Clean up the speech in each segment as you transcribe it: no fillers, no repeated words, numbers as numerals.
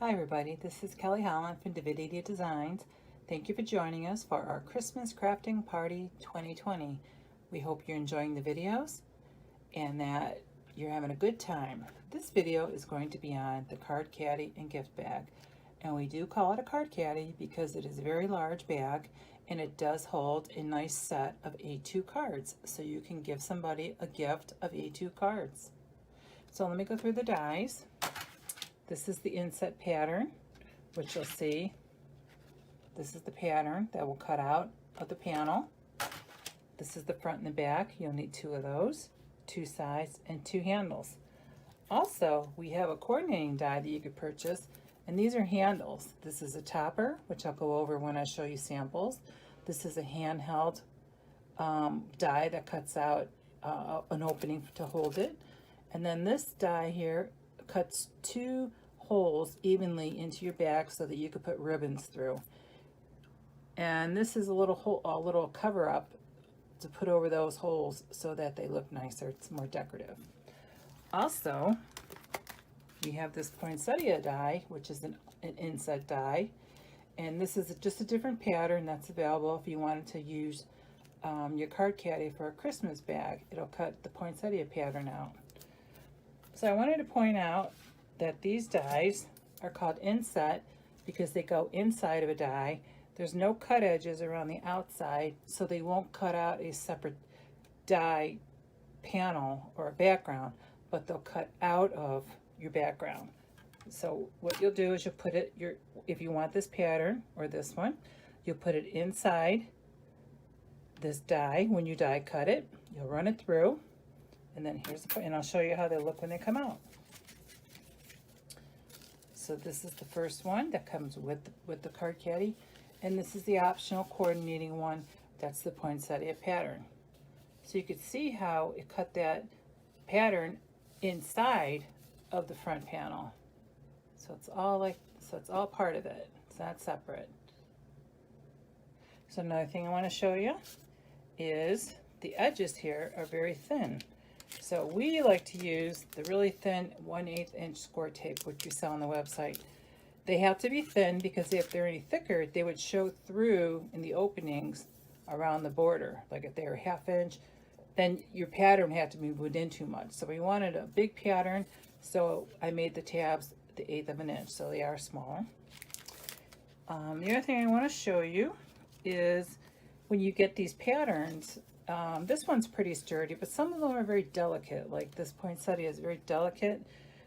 Hi everybody, this is Kelly Holland from Divinity Designs. Thank you for joining us for our Christmas Crafting Party 2020. We hope you're enjoying the videos and that you're having a good time. This video is going to be on the card caddy and gift bag. And we do call it a card caddy because it is a very large bag and it does hold a nice set of A2 cards. So you can give somebody a gift of A2 cards. So let me go through the dies. This is the inset pattern, which you'll see. This is the pattern that will cut out of the panel. This is the front and the back. You'll need two of those, two sides, and two handles. Also, we have a coordinating die that you could purchase, and these are handles. This is a topper, which I'll go over when I show you samples. This is a handheld die that cuts out an opening to hold it. And then this die here cuts two holes evenly into your bag so that you could put ribbons through. And this is a little cover up to put over those holes so that they look nicer. It's more decorative. Also, we have this poinsettia die, which is an inset die, and this is just a different pattern that's available if you wanted to use your card caddy for a Christmas bag. It'll cut the poinsettia pattern out. So I wanted to point out that these dies are called inset because they go inside of a die. There's no cut edges around the outside, so they won't cut out a separate die panel or a background, but they'll cut out of your background. So what you'll do is you'll put it, if you want this pattern or this one, you'll put it inside this die. When you die cut it, you'll run it through, and then here's the point, and I'll show you how they look when they come out. So this is the first one that comes with the card caddy, and this is the optional coordinating one. That's the poinsettia pattern. So you could see how it cut that pattern inside of the front panel. So it's all part of it. It's not separate. So another thing I want to show you is the edges here are very thin. So we like to use the really thin 1/8 inch score tape, which you sell on the website. They have to be thin because if they're any thicker, they would show through in the openings around the border. Like if they were 1/2 inch, then your pattern had to be moved in too much. So we wanted a big pattern, so I made the tabs the 1/8 of an inch, so they are smaller. The other thing I want to show you is when you get these patterns, this one's pretty sturdy, but some of them are very delicate. Like this poinsettia is very delicate.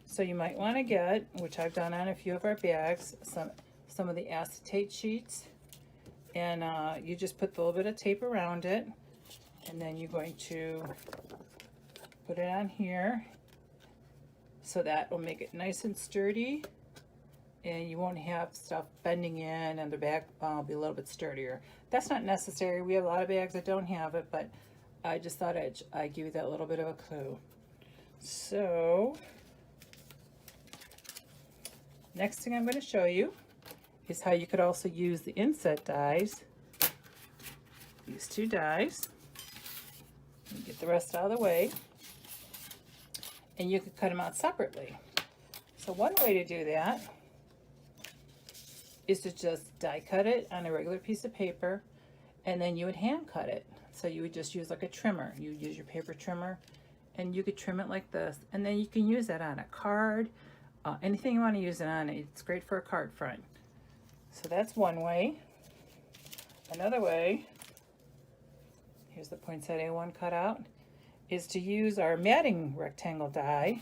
So you might want to get, which I've done on a few of our bags, some of the acetate sheets. And you just put a little bit of tape around it. And then you're going to put it on here. So that will make it nice and sturdy. And you won't have stuff bending in, and the bag will be a little bit sturdier. That's not necessary. We have a lot of bags that don't have it, but I just thought I'd give you that little bit of a clue. So, next thing I'm going to show you is how you could also use the inset dies. These two dies. Get the rest out of the way. And you could cut them out separately. So one way to do that is to just die cut it on a regular piece of paper, and then you would hand cut it. So you would just use like a trimmer. You would use your paper trimmer, and you could trim it like this, and then you can use that on a card, anything you want to use it on. It's great for a card front. So that's one way. Another way, here's the poinsettia one cut out, is to use our matting rectangle die,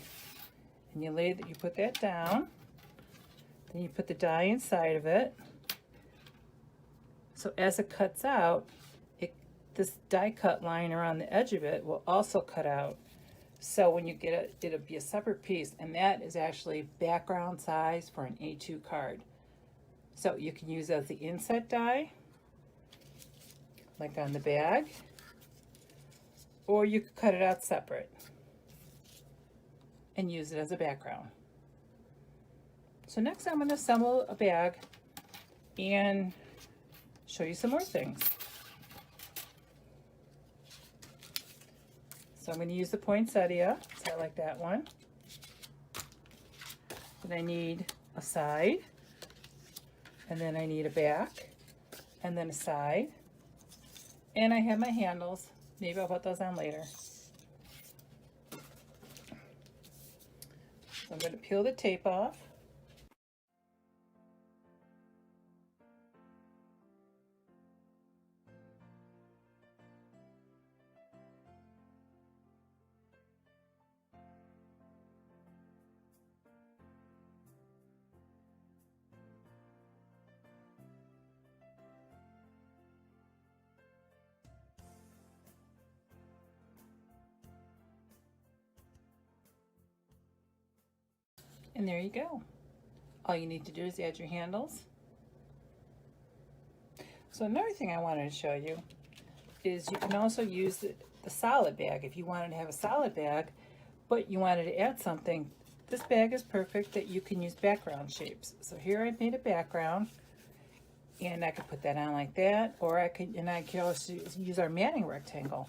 and you put that down. Then you put the die inside of it. So as it cuts out, this die cut line around the edge of it will also cut out. So when you get it, it'll be a separate piece, and that is actually background size for an A2 card. So you can use it as the inset die, like on the bag, or you could cut it out separate and use it as a background. So next I'm going to assemble a bag and show you some more things. So I'm going to use the poinsettia, so I like that one. Then I need a side, and then I need a back, and then a side, and I have my handles. Maybe I'll put those on later. So I'm going to peel the tape off. And there you go. All you need to do is add your handles. So another thing I wanted to show you is you can also use the solid bag. If you wanted to have a solid bag, but you wanted to add something, this bag is perfect that you can use background shapes. So here I've made a background, and I could put that on like that, or I could also use our matting rectangle.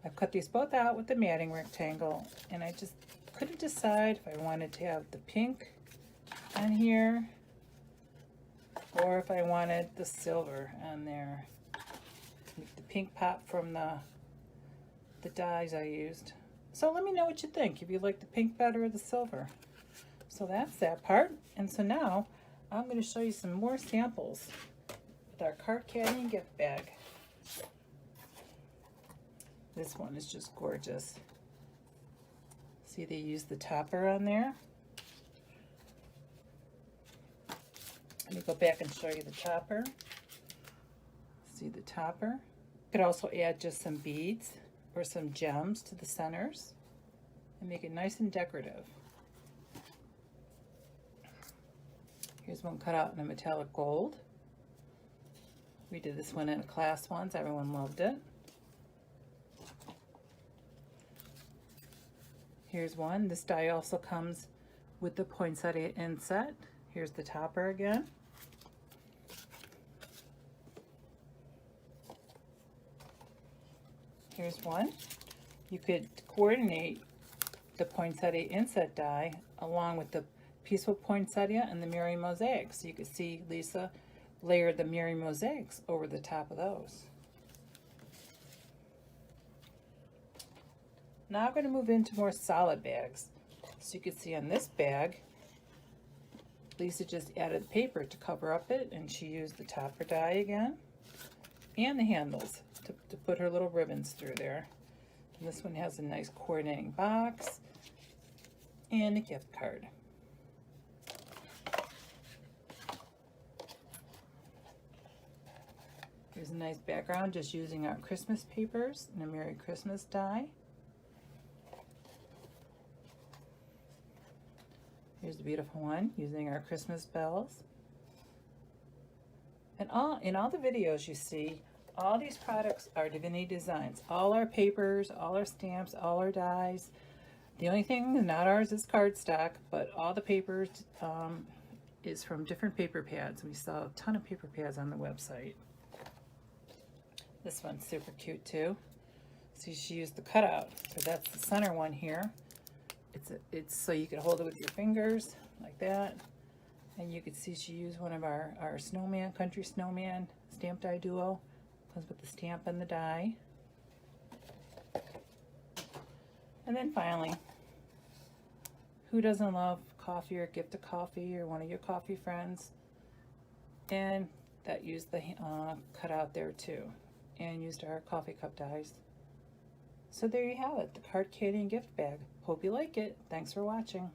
I've cut these both out with the matting rectangle, and I just couldn't decide if I wanted to have the pink on here or if I wanted the silver on there. Make the pink pop from the dyes I used. So let me know what you think, if you like the pink better or the silver. So that's that part. And so now I'm going to show you some more samples with our card caddy and gift bag. This one is just gorgeous. See, they use the topper on there. Let me go back and show you the topper. See the topper? You could also add just some beads or some gems to the centers and make it nice and decorative. Here's one cut out in a metallic gold. We did this one in a class once. Everyone loved it. Here's one. This die also comes with the poinsettia inset. Here's the topper again. Here's one. You could coordinate the poinsettia inset die along with the peaceful poinsettia and the Mary mosaics. So you could see Lisa layered the Mary mosaics over the top of those. Now I'm going to move into more solid bags. So you can see on this bag, Lisa just added paper to cover up it, and she used the topper die again and the handles to put her little ribbons through there. And this one has a nice coordinating box and a gift card. Here's a nice background just using our Christmas papers and a Merry Christmas die. Here's the beautiful one using our Christmas bells. And in all the videos you see, all these products are Divinity designs. All our papers, all our stamps, all our dies. The only thing not ours is cardstock, but all the papers is from different paper pads. We saw a ton of paper pads on the website. This one's super cute too. See, she used the cutout. So that's the center one here. It's so you can hold it with your fingers like that. And you can see she used one of our snowman, country snowman stamp die duo. Comes with the stamp and the die. And then finally, who doesn't love coffee or gift a coffee or one of your coffee friends? And that used the cutout there too. And used our coffee cup dies. So there you have it, the card caddy and gift bag. Hope you like it. Thanks for watching.